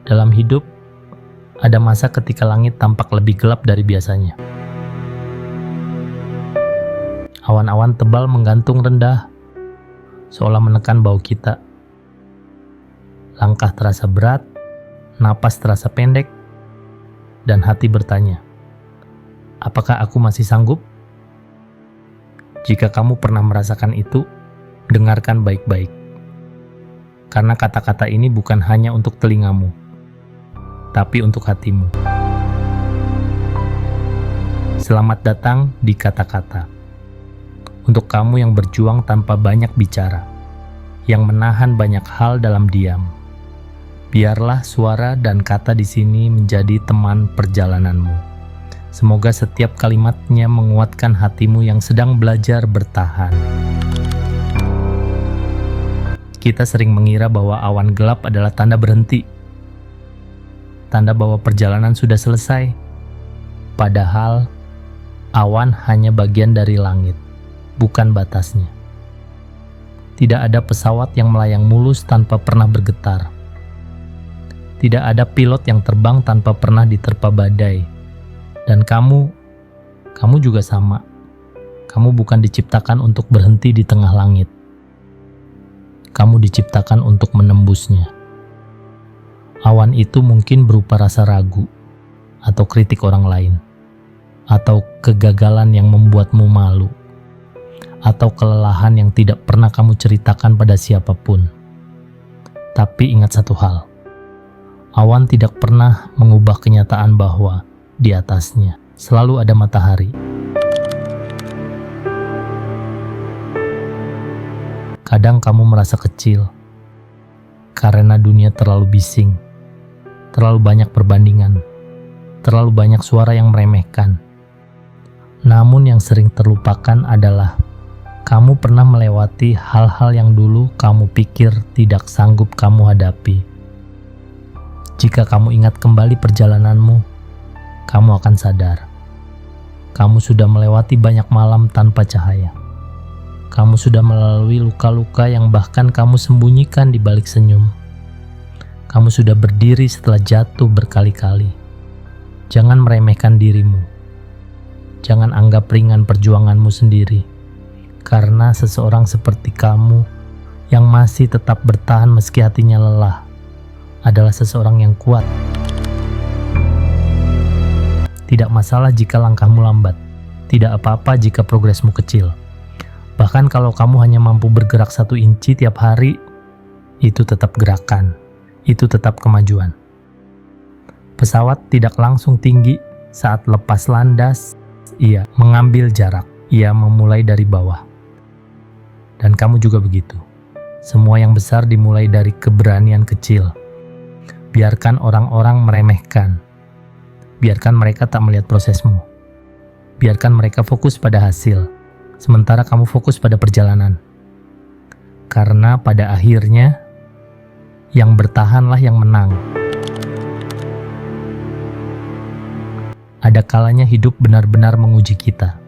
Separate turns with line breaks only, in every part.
Dalam hidup, ada masa ketika langit tampak lebih gelap dari biasanya. Awan-awan tebal menggantung rendah, seolah menekan bau kita. Langkah terasa berat, napas terasa pendek, dan hati bertanya, apakah aku masih sanggup? Jika kamu pernah merasakan itu, dengarkan baik-baik. Karena kata-kata ini bukan hanya untuk telingamu, tapi untuk hatimu. Selamat datang di Kata-Kata. Untuk kamu yang berjuang tanpa banyak bicara, yang menahan banyak hal dalam diam. Biarlah suara dan kata di sini menjadi teman perjalananmu. Semoga setiap kalimatnya menguatkan hatimu yang sedang belajar bertahan. Kita sering mengira bahwa awan gelap adalah tanda berhenti. Tanda bahwa perjalanan sudah selesai. Padahal, awan hanya bagian dari langit, bukan batasnya. Tidak ada pesawat yang melayang mulus tanpa pernah bergetar. Tidak ada pilot yang terbang tanpa pernah diterpa badai. Dan kamu juga sama. Kamu bukan diciptakan untuk berhenti di tengah langit. Kamu diciptakan untuk menembusnya. Awan itu mungkin berupa rasa ragu, atau kritik orang lain, atau kegagalan yang membuatmu malu, atau kelelahan yang tidak pernah kamu ceritakan pada siapapun. Tapi ingat satu hal, awan tidak pernah mengubah kenyataan bahwa di atasnya selalu ada matahari. Kadang kamu merasa kecil, karena dunia terlalu bising. Terlalu banyak perbandingan, terlalu banyak suara yang meremehkan. Namun yang sering terlupakan adalah kamu pernah melewati hal-hal yang dulu kamu pikir tidak sanggup kamu hadapi. Jika kamu ingat kembali perjalananmu, kamu akan sadar. Kamu sudah melewati banyak malam tanpa cahaya. Kamu sudah melalui luka-luka yang bahkan kamu sembunyikan di balik senyum. Kamu sudah berdiri setelah jatuh berkali-kali. Jangan meremehkan dirimu. Jangan anggap ringan perjuanganmu sendiri. Karena seseorang seperti kamu yang masih tetap bertahan meski hatinya lelah adalah seseorang yang kuat. Tidak masalah jika langkahmu lambat. Tidak apa-apa jika progresmu kecil. Bahkan kalau kamu hanya mampu bergerak 1 inci tiap hari, itu tetap gerakan. Itu tetap kemajuan. Pesawat tidak langsung tinggi saat lepas landas. Ia mengambil jarak. Ia memulai dari bawah. Dan kamu juga begitu. Semua yang besar dimulai dari keberanian kecil. Biarkan orang-orang meremehkan. Biarkan mereka tak melihat prosesmu. Biarkan mereka fokus pada hasil. Sementara kamu fokus pada perjalanan. Karena pada akhirnya, yang bertahanlah yang menang. Ada kalanya hidup benar-benar menguji kita.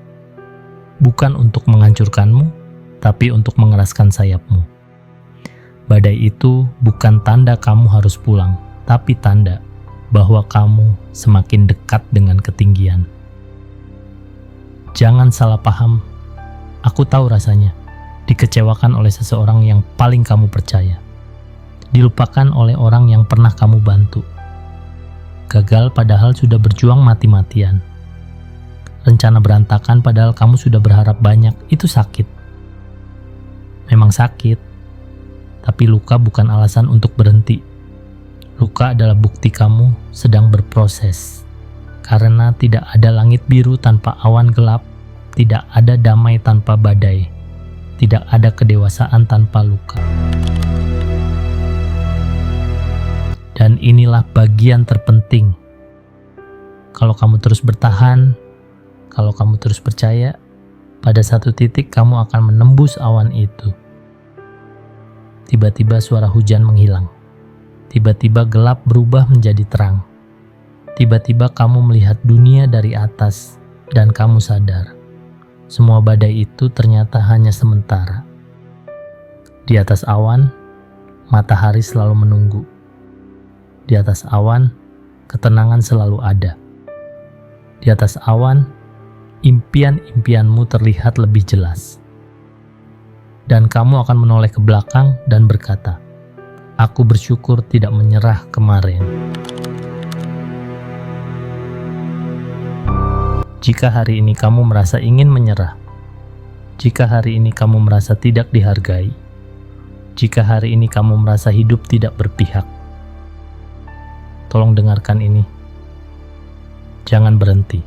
Bukan untuk menghancurkanmu, tapi untuk mengeraskan sayapmu. Badai itu bukan tanda kamu harus pulang, tapi tanda bahwa kamu semakin dekat dengan ketinggian. Jangan salah paham. Aku tahu rasanya dikecewakan oleh seseorang yang paling kamu percaya. Dilupakan oleh orang yang pernah kamu bantu. Gagal padahal sudah berjuang mati-matian. Rencana berantakan padahal kamu sudah berharap banyak. Itu sakit. Memang sakit. Tapi luka bukan alasan untuk berhenti. Luka adalah bukti kamu sedang berproses. Karena tidak ada langit biru tanpa awan gelap. Tidak ada damai tanpa badai. Tidak ada kedewasaan tanpa luka. Dan inilah bagian terpenting. Kalau kamu terus bertahan, kalau kamu terus percaya, pada satu titik kamu akan menembus awan itu. Tiba-tiba suara hujan menghilang. Tiba-tiba gelap berubah menjadi terang. Tiba-tiba kamu melihat dunia dari atas dan kamu sadar. Semua badai itu ternyata hanya sementara. Di atas awan, matahari selalu menunggu. Di atas awan, ketenangan selalu ada. Di atas awan, impian-impianmu terlihat lebih jelas. Dan kamu akan menoleh ke belakang dan berkata, "Aku bersyukur tidak menyerah kemarin." Jika hari ini kamu merasa ingin menyerah, jika hari ini kamu merasa tidak dihargai, jika hari ini kamu merasa hidup tidak berpihak, tolong dengarkan ini. Jangan berhenti.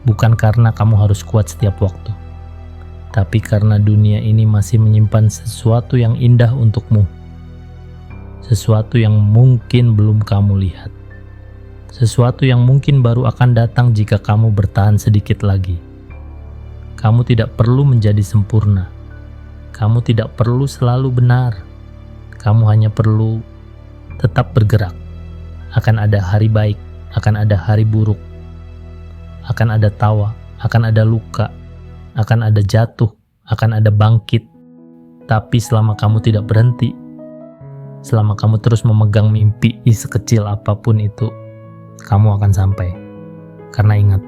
Bukan karena kamu harus kuat setiap waktu, tapi karena dunia ini masih menyimpan sesuatu yang indah untukmu. Sesuatu yang mungkin belum kamu lihat. Sesuatu yang mungkin baru akan datang jika kamu bertahan sedikit lagi. Kamu tidak perlu menjadi sempurna. Kamu tidak perlu selalu benar. Kamu hanya perlu tetap bergerak. Akan ada hari baik, akan ada hari buruk. Akan ada tawa, akan ada luka, akan ada jatuh, akan ada bangkit. Tapi selama kamu tidak berhenti, selama kamu terus memegang mimpi sekecil apapun itu, kamu akan sampai. Karena ingat,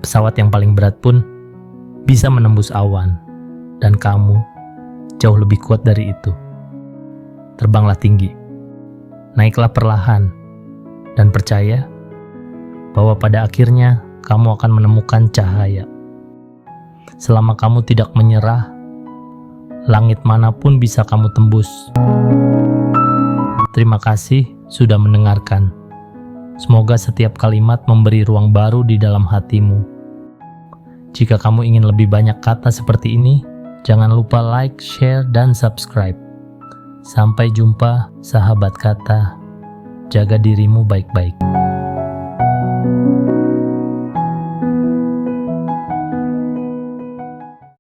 pesawat yang paling berat pun bisa menembus awan, dan kamu jauh lebih kuat dari itu. Terbanglah tinggi, naiklah perlahan, dan percaya bahwa pada akhirnya kamu akan menemukan cahaya. Selama kamu tidak menyerah, langit manapun bisa kamu tembus. Terima kasih sudah mendengarkan. Semoga setiap kalimat memberi ruang baru di dalam hatimu. Jika kamu ingin lebih banyak kata seperti ini, jangan lupa like, share, dan subscribe. Sampai jumpa, sahabat kata. Jaga dirimu baik-baik.